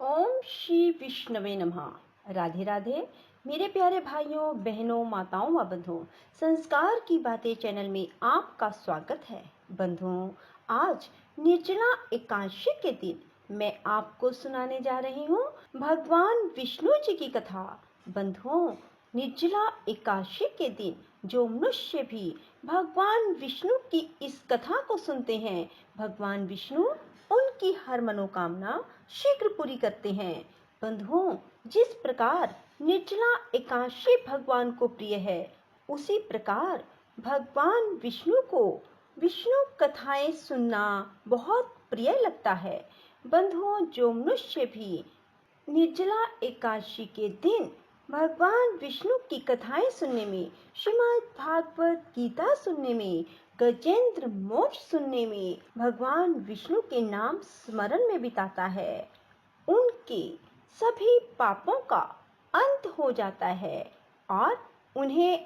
ओम श्री विष्णवे नमः। राधे राधे मेरे प्यारे भाइयों बहनों माताओं व बंधुओं, संस्कार की बातें चैनल में आपका स्वागत है। बंधुओं, आज निर्जला एकादशी के दिन मैं आपको सुनाने जा रही हूँ भगवान विष्णु जी की कथा। बंधुओं, निर्जला एकादशी के दिन जो मनुष्य भी भगवान विष्णु की इस कथा को सुनते हैं, भगवान विष्णु उनकी हर मनोकामना शीघ्र पूरी करते हैं। बंधुओं, जिस प्रकार निर्जला एकादशी भगवान को प्रिय है, उसी प्रकार भगवान विष्णु को विष्णु कथाएं सुनना बहुत प्रिय लगता है। बंधुओं, जो मनुष्य भी निर्जला एकादशी के दिन भगवान विष्णु की कथाएं सुनने में, श्रीमद् भागवत गीता सुनने में, गजेंद्र मोक्ष सुनने में, भगवान विष्णु के नाम स्मरण में बिताता है, उनके सभी पापों का अंत हो जाता है और उन्हें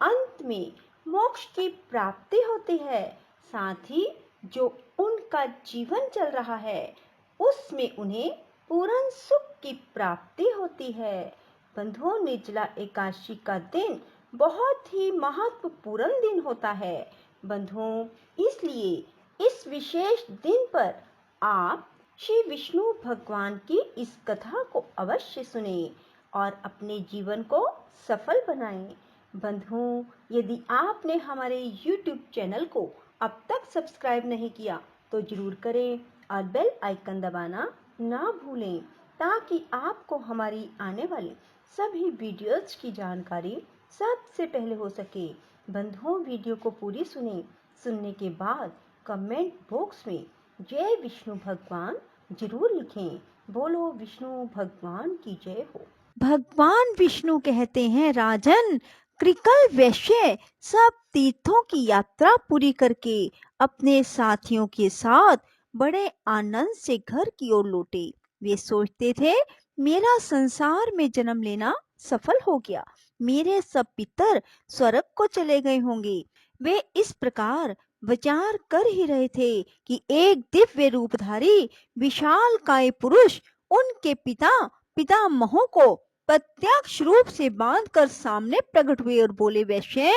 अंत में मोक्ष की प्राप्ति होती है। साथ ही जो उनका जीवन चल रहा है, उसमें उन्हें पूर्ण सुख की प्राप्ति होती है। बंधुओं, निर्जला एकादशी का दिन बहुत ही महत्वपूर्ण दिन होता है। बंधुओं, इसलिए इस विशेष दिन पर आप श्री विष्णु भगवान की इस कथा को अवश्य सुने और अपने जीवन को सफल बनाएं। बंधुओं, यदि आपने हमारे YouTube चैनल को अब तक सब्सक्राइब नहीं किया तो जरूर करें और बेल आइकन दबाना ना भूलें, ताकि आपको हमारी आने वाली सभी वीडियोस की जानकारी सबसे पहले हो सके। बंधुओं, वीडियो को पूरी सुनने के बाद कमेंट बॉक्स में जय विष्णु भगवान जरूर लिखें। बोलो विष्णु भगवान की जय हो। भगवान विष्णु कहते हैं, राजन, कृकल वैश्य सब तीर्थों की यात्रा पूरी करके अपने साथियों के साथ बड़े आनंद से घर की ओर लौटे। वे सोचते थे, मेरा संसार में जन्म लेना सफल हो गया, मेरे सब पितर स्वर्ग को चले गए होंगे। वे इस प्रकार विचार कर ही रहे थे कि एक दिव्य रूपधारी विशाल काय पुरुष उनके पितामहों को प्रत्यक्ष रूप से बांधकर सामने प्रकट हुए और बोले, वैश्य,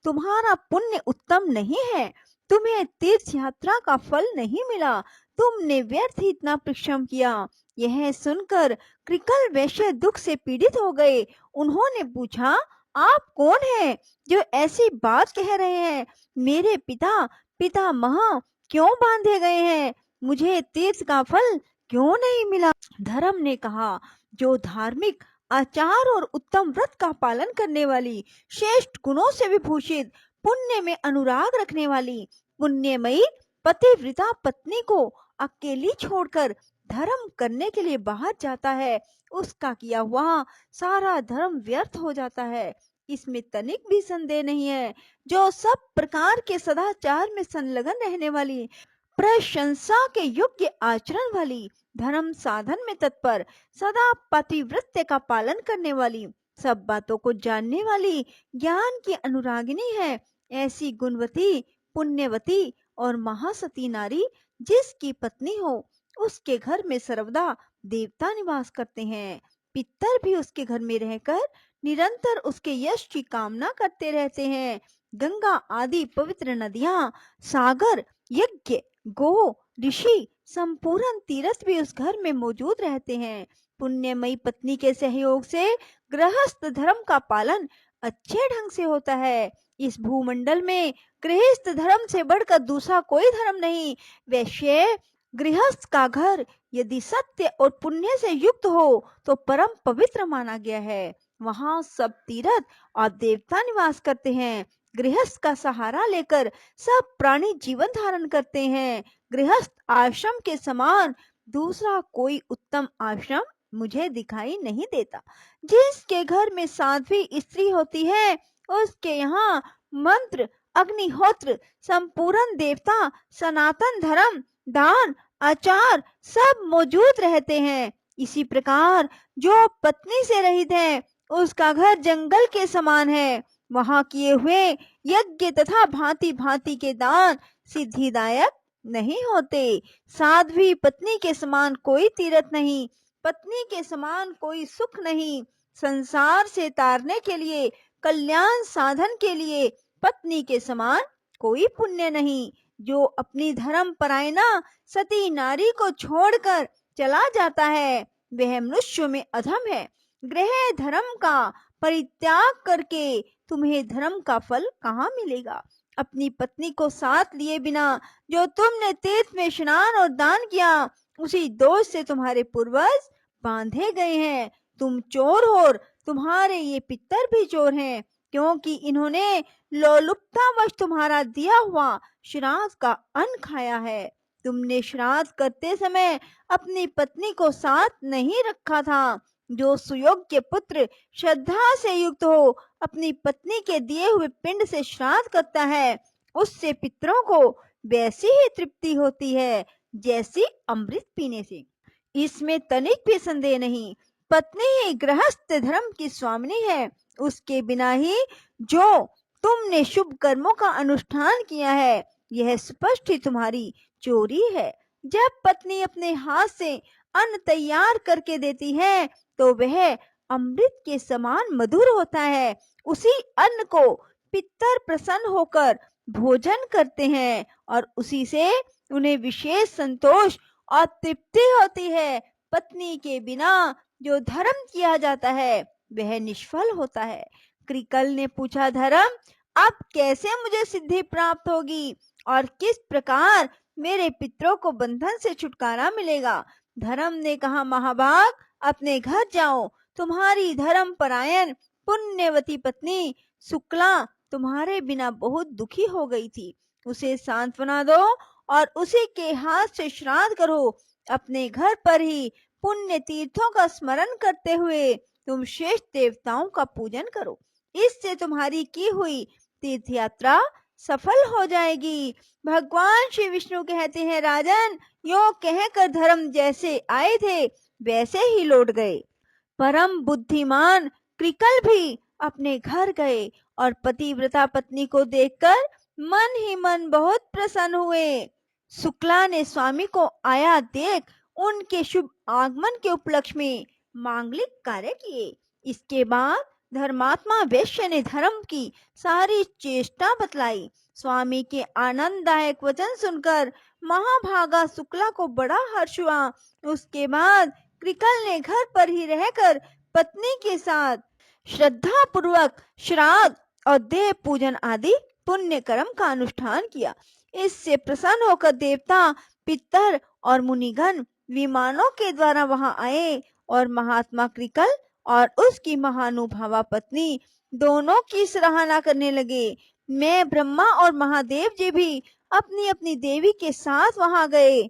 तुम्हारा पुण्य उत्तम नहीं है, तुम्हें तीर्थ यात्रा का फल नहीं मिला, तुमने व्यर्थ ही इतना परिश्रम किया। यह सुनकर कृकल वैश्य दुख से पीड़ित हो गए। उन्होंने पूछा, आप कौन हैं जो ऐसी बात कह रहे हैं? मेरे पितामह क्यों बांधे गए हैं? मुझे तीर्थ का फल क्यों नहीं मिला? धर्म ने कहा, जो धार्मिक आचार और उत्तम व्रत का पालन करने वाली, श्रेष्ठ गुणों से विभूषित, पुण्य में अनुराग रखने वाली, पुण्यमयी पतिव्रता पत्नी को अकेली छोड़कर धर्म करने के लिए बाहर जाता है, उसका किया हुआ सारा धर्म व्यर्थ हो जाता है, इसमें तनिक भी संदेह नहीं है। जो सब प्रकार के सदाचार में संलग्न रहने वाली, प्रशंसा के योग्य आचरण वाली, धर्म साधन में तत्पर, सदा पतिव्रत्य का पालन करने वाली, सब बातों को जानने वाली, ज्ञान की अनुरागिनी है, ऐसी गुणवती, पुण्यवती और महासती नारी जिसकी पत्नी हो, उसके घर में सर्वदा देवता निवास करते हैं। पितर भी उसके घर में रहकर निरंतर उसके यश की कामना करते रहते हैं। गंगा आदि पवित्र नदियां, सागर, यज्ञ, गो, ऋषि, संपूर्ण तीर्थ भी उस घर में मौजूद रहते हैं। पुण्यमयी पत्नी के सहयोग से गृहस्थ धर्म का पालन अच्छे ढंग से होता है। इस भूमंडल में गृहस्थ धर्म से बढ़कर दूसरा कोई धर्म नहीं। वैश्य, गृहस्थ का घर यदि सत्य और पुण्य से युक्त हो तो परम पवित्र माना गया है। वहां सब तीर्थ और देवता निवास करते हैं। गृहस्थ का सहारा लेकर सब प्राणी जीवन धारण करते हैं। गृहस्थ आश्रम के समान दूसरा कोई उत्तम आश्रम मुझे दिखाई नहीं देता। जिसके घर में साध्वी स्त्री होती है, उसके यहाँ मंत्र, अग्निहोत्र, संपूर्ण देवता, सनातन धर्म, दान, आचार सब मौजूद रहते हैं। इसी प्रकार जो पत्नी से रहित है, उसका घर जंगल के समान है। वहां किए हुए यज्ञ तथा भांति भांति के दान सिद्धिदायक नहीं होते। साध्वी पत्नी के समान कोई तीर्थ नहीं। पत्नी के समान कोई सुख नहीं। संसार से तारने के लिए, कल्याण साधन के लिए पत्नी के समान कोई पुण्य नहीं। जो अपनी धर्म परायणा सती नारी को छोड़कर चला जाता है, वह मनुष्य में अधम है। गृह धर्म का परित्याग करके तुम्हें धर्म का फल कहाँ मिलेगा? अपनी पत्नी को साथ लिए बिना जो तुमने तीर्थ में स्नान और दान किया, उसी दोष से तुम्हारे पूर्वज बांधे गए हैं। तुम चोर हो और तुम्हारे ये पितर भी चोर हैं, क्योंकि इन्होंने लोलुपतावश तुम्हारा दिया हुआ श्राद्ध का अन्न खाया है। तुमने श्राद्ध करते समय अपनी पत्नी को साथ नहीं रखा था। जो सुयोग्य पुत्र श्रद्धा से युक्त हो अपनी पत्नी के दिए हुए पिंड से श्राद्ध करता है, उससे पितरों को वैसी ही तृप्ति होती है जैसी अमृत पीने से। इसमें तनिक भी संदेह नहीं। पत्नी ही गृहस्थ धर्म की स्वामिनी है। उसके बिना ही जो तुमने शुभ कर्मों का अनुष्ठान किया है, यह स्पष्ट ही तुम्हारी चोरी है। जब पत्नी अपने हाथ से अन्न तैयार करके देती है, तो वह अमृत के समान मधुर होता है। उसी अन्न को पितर प्रसन्न होकर भोजन करते हैं और उसी से उन्हें विशेष संतोष और तृप्ति होती है। पत्नी के बिना जो धर्म किया जाता है, वह निष्फल होता है। कृकल ने पूछा, धर्म, अब कैसे मुझे सिद्धि प्राप्त होगी और किस प्रकार मेरे पितरों को बंधन से छुटकारा मिलेगा? धर्म ने कहा, महाभाग, अपने घर जाओ। तुम्हारी धर्म परायण पुण्यवती पत्नी शुक्ला तुम्हारे बिना बहुत दुखी हो गई थी। उसे सांत्वना दो और उसी के हाथ से श्राद्ध करो। अपने घर पर ही पुण्य तीर्थों का स्मरण करते हुए तुम श्रेष्ठ देवताओं का पूजन करो। इससे तुम्हारी की हुई तीर्थ यात्रा सफल हो जाएगी। भगवान श्री विष्णु कहते हैं, राजन, यो कहकर धर्म जैसे आए थे वैसे ही लौट गए। परम बुद्धिमान कृकल भी अपने घर गए और पतिव्रता पत्नी को देखकर मन ही मन बहुत प्रसन्न हुए। शुक्ला ने स्वामी को आया देख उनके शुभ आगमन के उपलक्ष्य में मांगलिक कार्य किए। इसके बाद धर्मात्मा वैश्य ने धर्म की सारी चेष्टा बतलाई। स्वामी के आनंददायक वचन सुनकर महाभागा शुक्ला को बड़ा हर्ष हुआ। उसके बाद कृकल ने घर पर ही रहकर पत्नी के साथ श्रद्धा पूर्वक श्राद्ध और देव पूजन आदि पुण्य कर्म का अनुष्ठान किया। इससे प्रसन्न होकर देवता, पितर और मुनिगण विमानों के द्वारा वहां आए और महात्मा कृकल और उसकी महानुभावा पत्नी दोनों की सराहना करने लगे। मैं, ब्रह्मा और महादेव जी भी अपनी अपनी देवी के साथ वहां गए।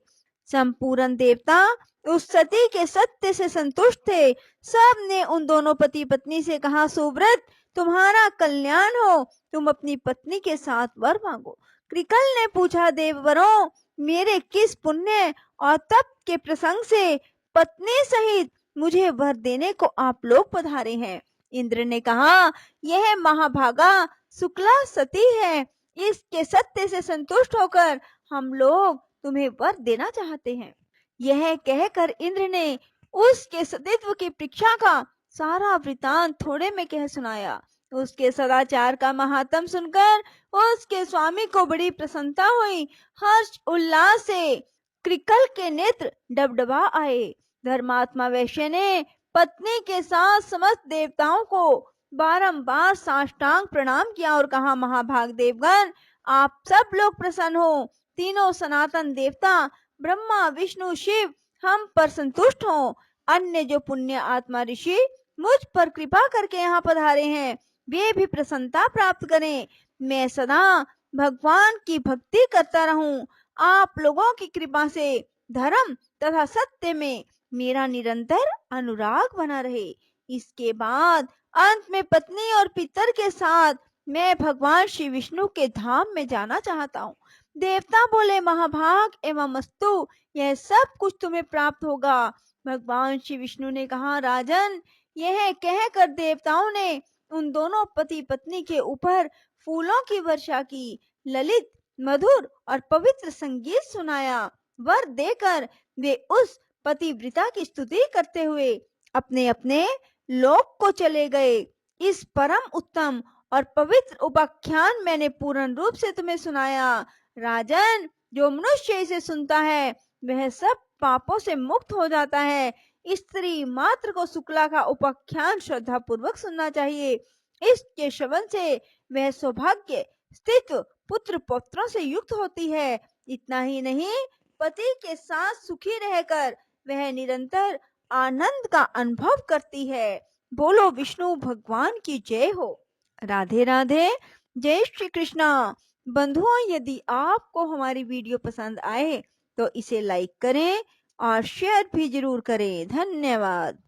संपूर्ण देवता उस सती के सत्य से संतुष्ट थे। सब ने उन दोनों पति पत्नी से कहा, सुव्रत, तुम्हारा कल्याण हो, तुम अपनी पत्नी के साथ वर मांगो। कृकल ने पूछा, देववरों, मेरे किस पुण्य और तप के प्रसंग से पत्नी सहित मुझे वर देने को आप लोग पधारे हैं? इंद्र ने कहा, यह महाभागा शुक्ला सती है। इसके सत्य से संतुष्ट होकर हम लोग तुम्हें वर देना चाहते हैं। यह कहकर इंद्र ने उसके सतीत्व की परीक्षा का सारा वृतांत थोड़े में कह सुनाया। उसके सदाचार का महात्म सुनकर उसके स्वामी को बड़ी प्रसन्नता हुई। हर्ष उल्लास से कृकल के नेत्र डबडबा आए। धर्मात्मा वैश्य ने पत्नी के साथ समस्त देवताओं को बारंबार साष्टांग प्रणाम किया और कहा, महाभाग देवगण, आप सब लोग प्रसन्न हो। तीनों सनातन देवता ब्रह्मा, विष्णु, शिव हम पर संतुष्ट हो। अन्य जो पुण्य आत्मा ऋषि मुझ पर कृपा करके यहाँ पधारे हैं, वे भी प्रसन्नता प्राप्त करें। मैं सदा भगवान की भक्ति करता रहूं। आप लोगों की कृपा से धर्म तथा सत्य में मेरा निरंतर अनुराग बना रहे। इसके बाद अंत में पत्नी और पितर के साथ मैं भगवान श्री विष्णु के धाम में जाना चाहता हूँ। देवता बोले, महाभाग एवं अस्तु, यह सब कुछ तुम्हें प्राप्त होगा। भगवान श्री विष्णु ने कहा, राजन, यह कहकर देवताओं ने उन दोनों पति पत्नी के ऊपर फूलों की वर्षा की, ललित, मधुर और पवित्र संगीत सुनाया। वर देकर वे उस पतिव्रता की स्तुति करते हुए अपने अपने लोक को चले गए। इस परम उत्तम और पवित्र उपाख्यान मैंने पूर्ण रूप से तुम्हें सुनाया। राजन, जो मनुष्य इसे सुनता है वह सब पापों से मुक्त हो जाता है। स्त्री मात्र को शुक्ला का उपाख्यान श्रद्धा पूर्वक सुनना चाहिए। इसके श्रवण से वह सौभाग्य स्थित पुत्र पौत्रों से युक्त होती है। इतना ही नहीं, पति के साथ सुखी रहकर वह निरंतर आनंद का अनुभव करती है। बोलो विष्णु भगवान की जय हो। राधे राधे। जय श्री कृष्णा। बंधुओं, यदि आपको हमारी वीडियो पसंद आए तो इसे लाइक करें और शेयर भी जरूर करें। धन्यवाद।